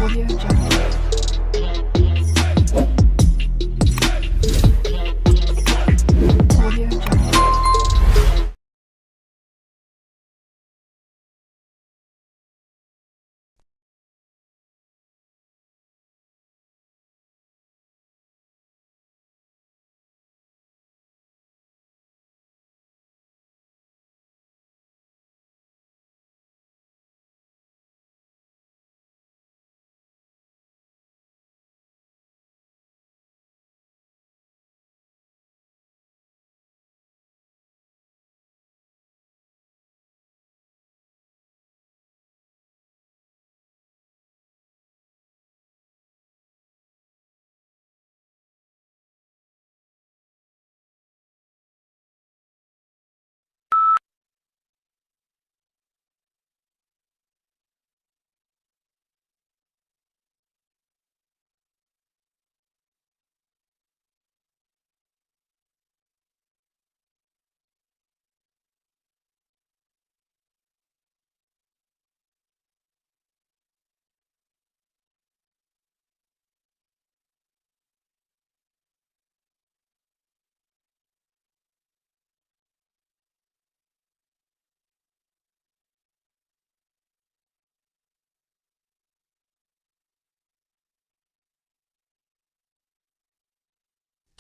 Audio Jungle. Audio Jungle.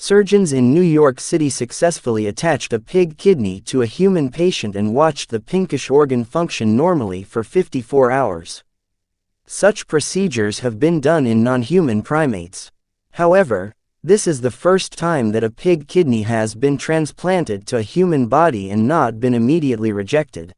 Surgeons in New York City successfully attached a pig kidney to a human patient and watched the pinkish organ function normally for 54 hours. Such procedures have been done in non-human primates. However, this is the first time that a pig kidney has been transplanted to a human body and not been immediately rejected.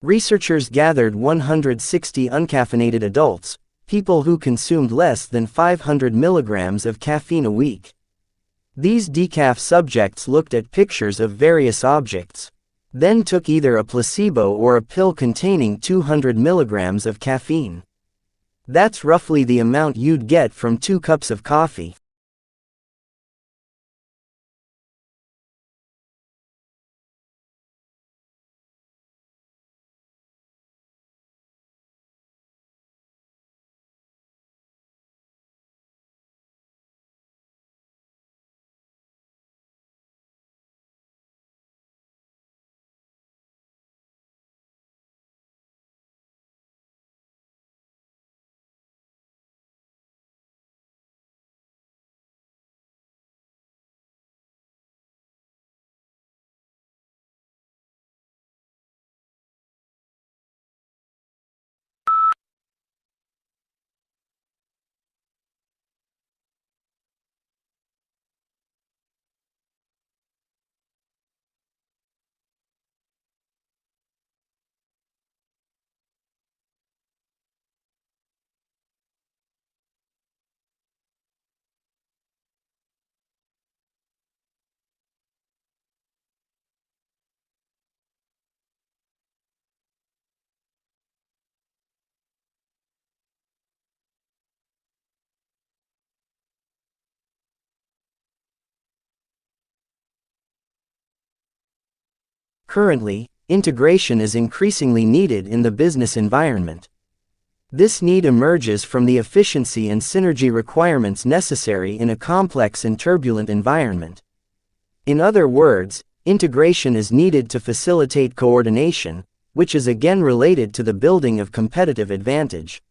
Researchers gathered 160 uncaffeinated adults, people who consumed less than 500 milligrams of caffeine a week. These decaf subjects looked at pictures of various objects, then took either a placebo or a pill containing 200 milligrams of caffeine. That's roughly the amount you'd get from 2 cups of coffee. Currently, integration is increasingly needed in the business environment. This need emerges from the efficiency and synergy requirements necessary in a complex and turbulent environment. In other words, integration is needed to facilitate coordination, which is again related to the building of competitive advantage.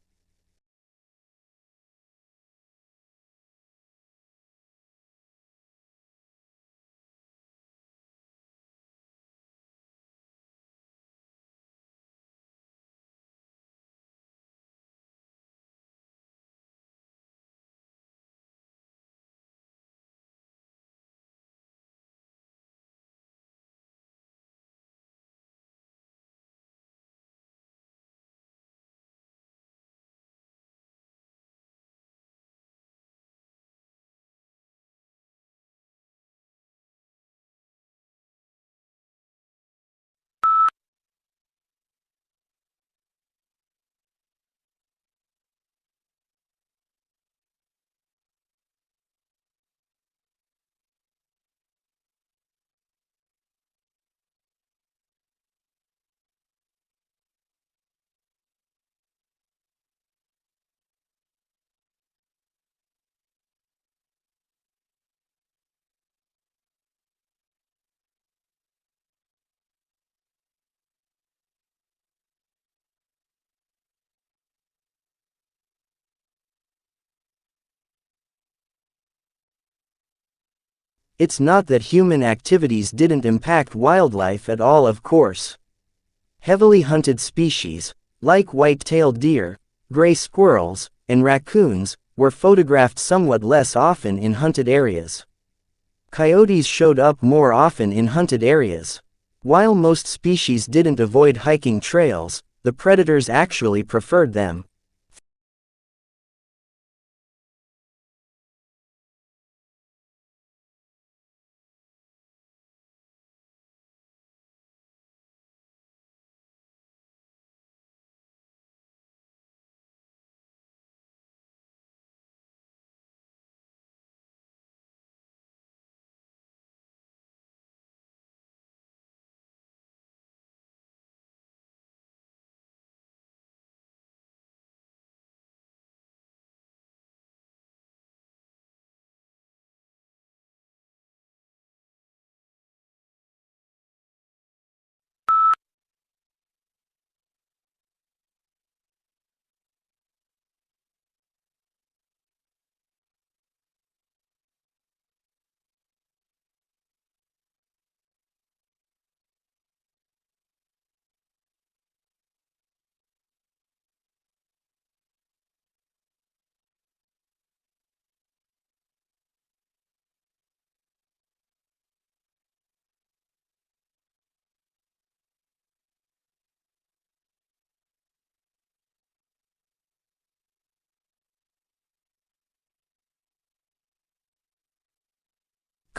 It's not that human activities didn't impact wildlife at all, of course. Heavily hunted species, like white-tailed deer, gray squirrels, and raccoons, were photographed somewhat less often in hunted areas. Coyotes showed up more often in hunted areas. While most species didn't avoid hiking trails, the predators actually preferred them.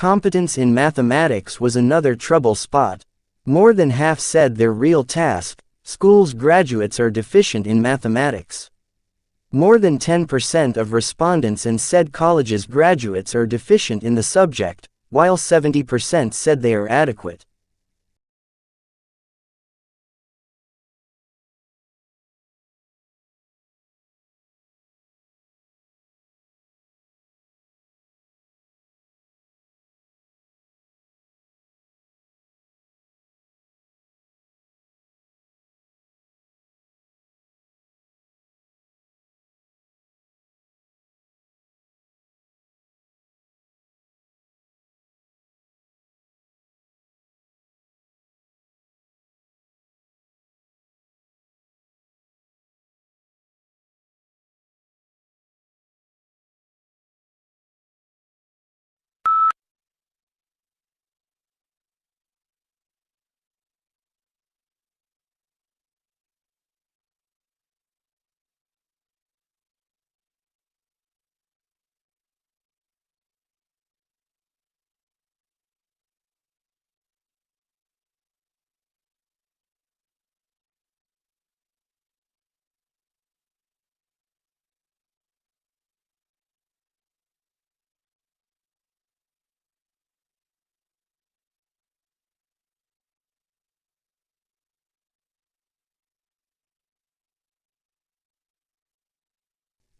Competence in mathematics was another trouble spot. More than half said their real task, school's graduates are deficient in mathematics. More than 10% of respondents and said college's graduates are deficient in the subject, while 70% said they are adequate.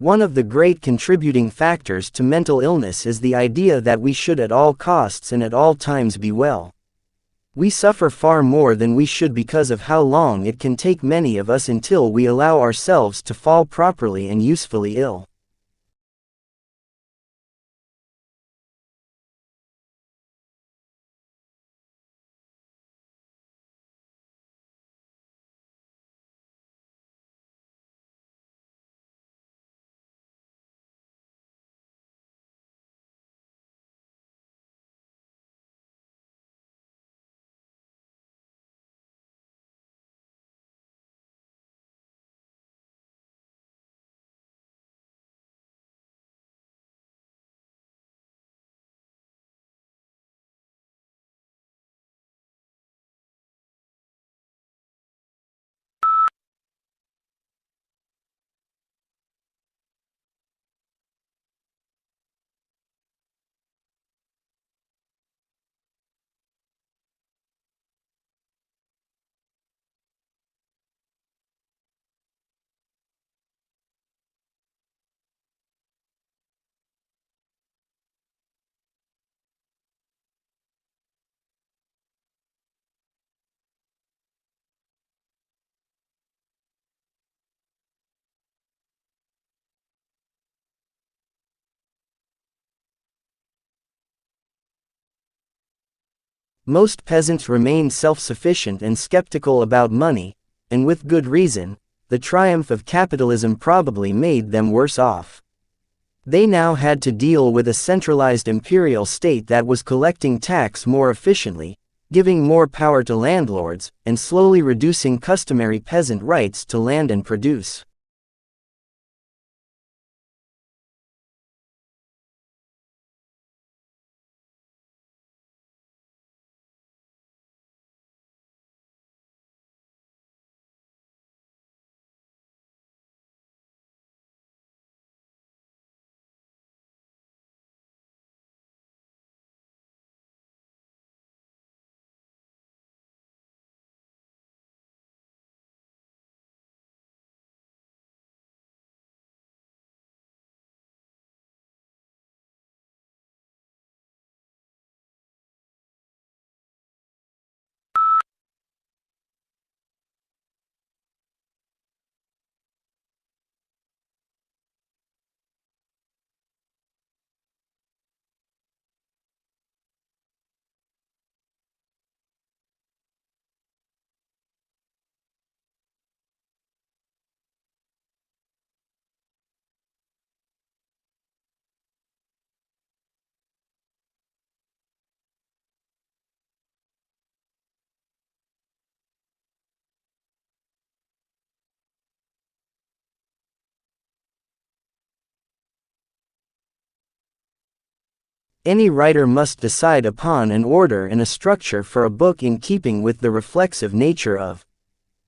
One of the great contributing factors to mental illness is the idea that we should at all costs and at all times be well. We suffer far more than we should because of how long it can take many of us until we allow ourselves to fall properly and usefully ill. Most peasants remained self-sufficient and skeptical about money, and with good reason. The triumph of capitalism probably made them worse off. They now had to deal with a centralized imperial state that was collecting tax more efficiently, giving more power to landlords, and slowly reducing customary peasant rights to land and produce. Any writer must decide upon an order and a structure for a book in keeping with the reflexive nature of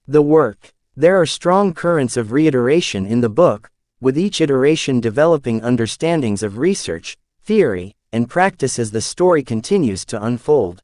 the work. There are strong currents of reiteration in the book, with each iteration developing understandings of research, theory, and practice as the story continues to unfold.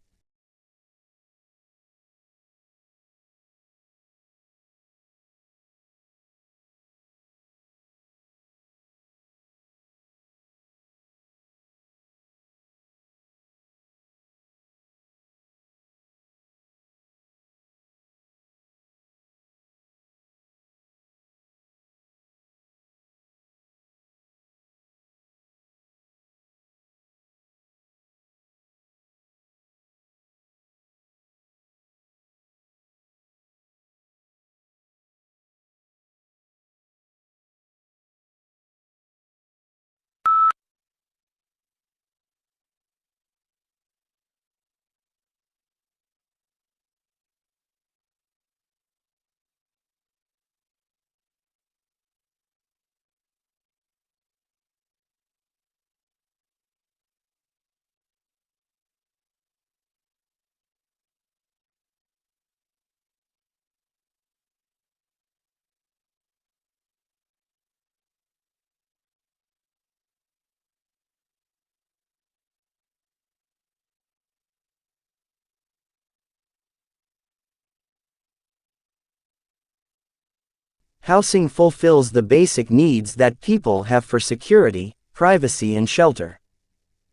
Housing fulfills the basic needs that people have for security, privacy and shelter.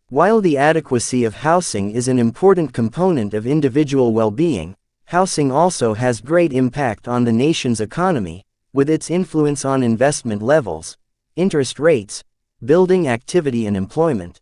While the adequacy of housing is an important component of individual well-being, housing also has great impact on the nation's economy, with its influence on investment levels, interest rates, building activity and employment.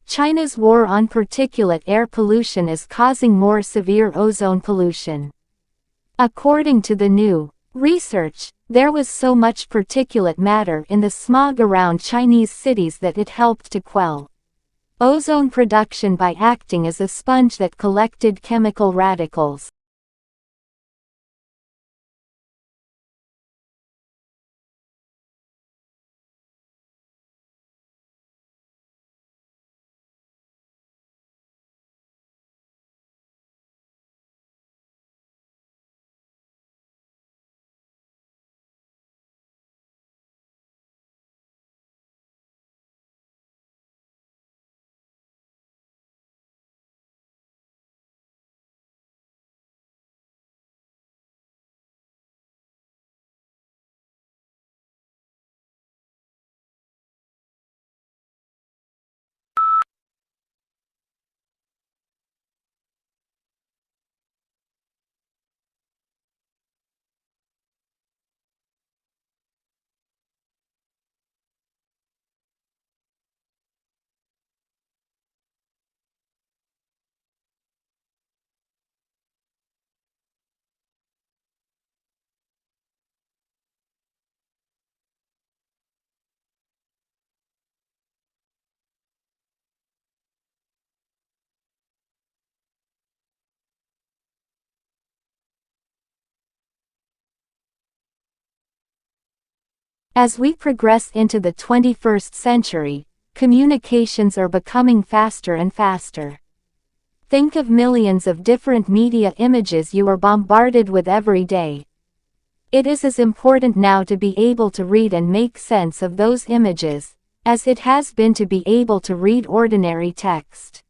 China's war on particulate air pollution is causing more severe ozone pollution. According to the new research, there was so much particulate matter in the smog around Chinese cities that it helped to quell ozone production by acting as a sponge that collected chemical radicals. As we progress into the 21st century, communications are becoming faster and faster. Think of millions of different media images you are bombarded with every day. It is as important now to be able to read and make sense of those images, as it has been to be able to read ordinary text.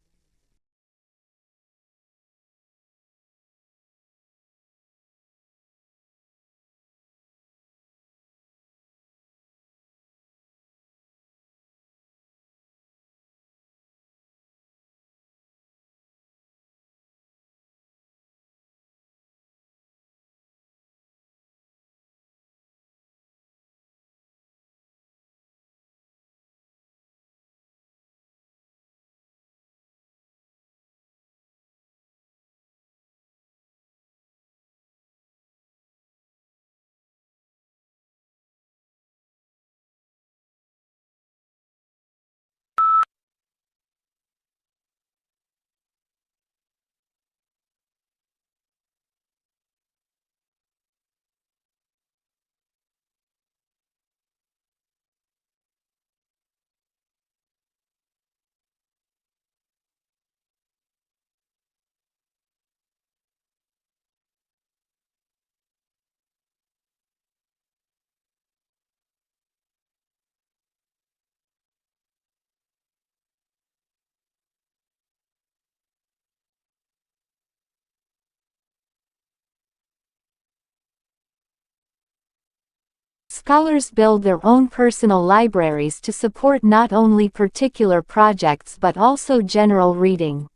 Scholars build their own personal libraries to support not only particular projects but also general reading.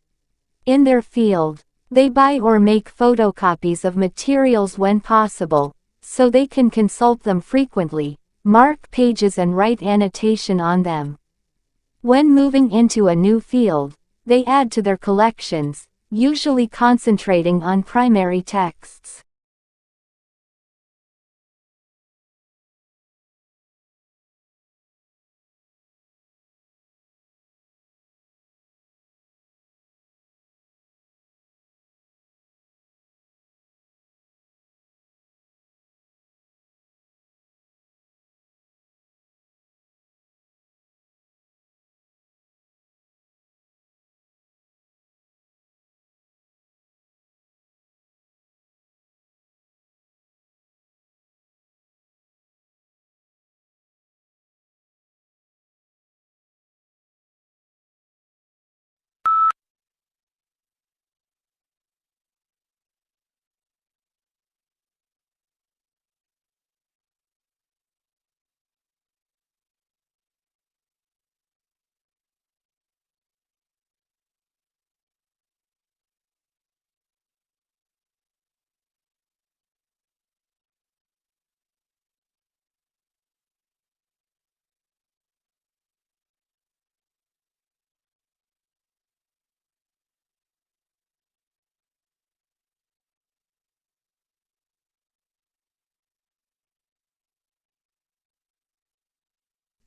In their field, they buy or make photocopies of materials when possible, so they can consult them frequently, mark pages and write annotation on them. When moving into a new field, they add to their collections, usually concentrating on primary texts.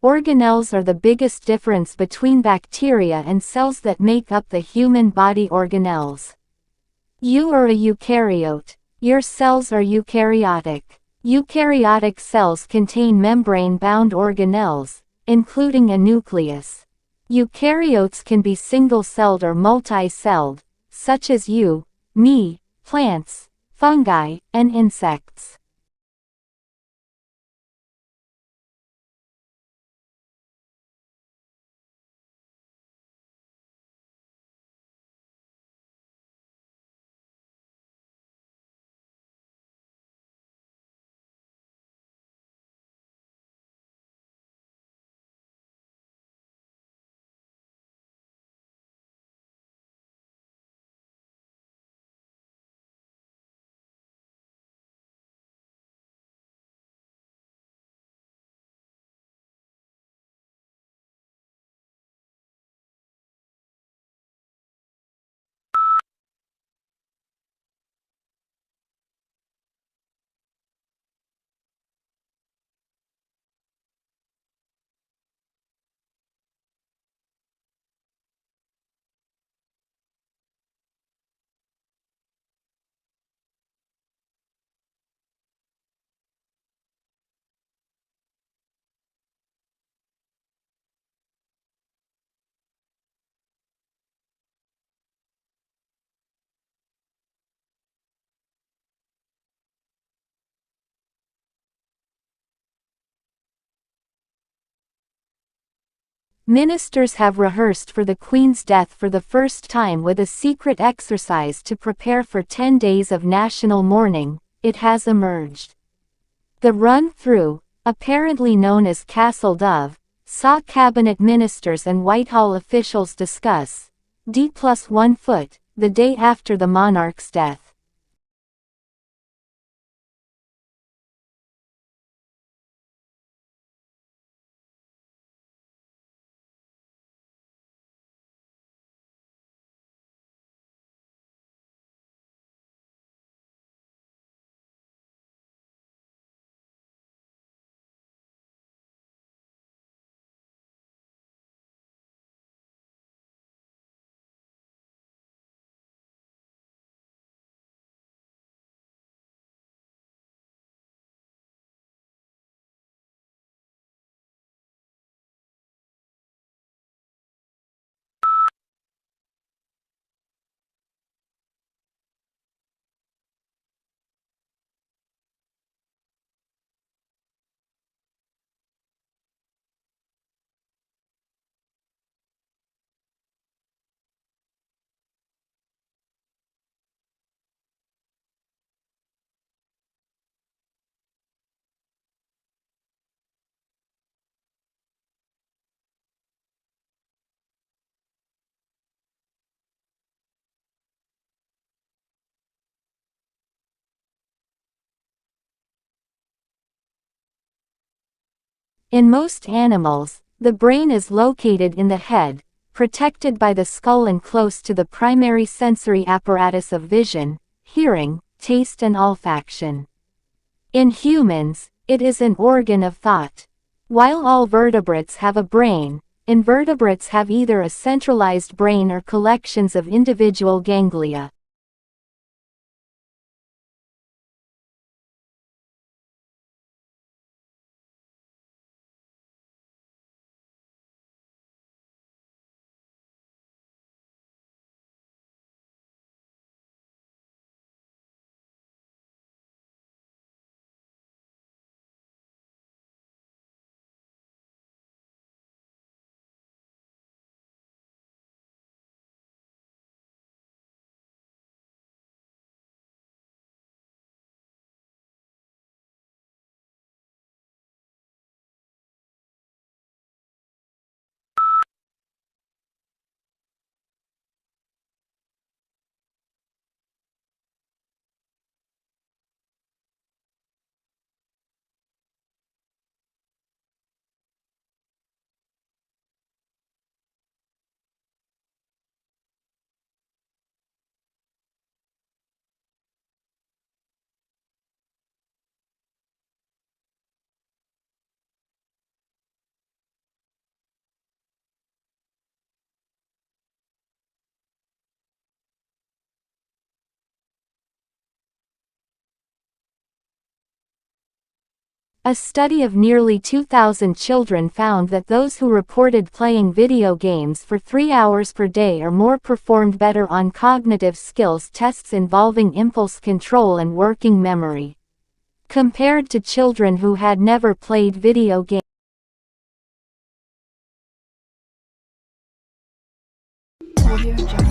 Organelles are the biggest difference between bacteria and cells that make up the human body. Organelles. You are a eukaryote. Your cells are eukaryotic. Eukaryotic cells contain membrane-bound organelles, including a nucleus. Eukaryotes can be single-celled or multi-celled, such as you, me, plants, fungi, and insects. Ministers have rehearsed for the Queen's death for the first time with a secret exercise to prepare for 10 days of national mourning, it has emerged. The run-through, apparently known as Castle Dove, saw cabinet ministers and Whitehall officials discuss D+1 foot, the day after the monarch's death. In most animals, the brain is located in the head, protected by the skull and close to the primary sensory apparatus of vision, hearing, taste and olfaction. In humans, it is an organ of thought. While all vertebrates have a brain, invertebrates have either a centralized brain or collections of individual ganglia. A study of nearly 2,000 children found that those who reported playing video games for 3 hours per day or more performed better on cognitive skills tests involving impulse control and working memory, compared to children who had never played video games. Audio Jungle.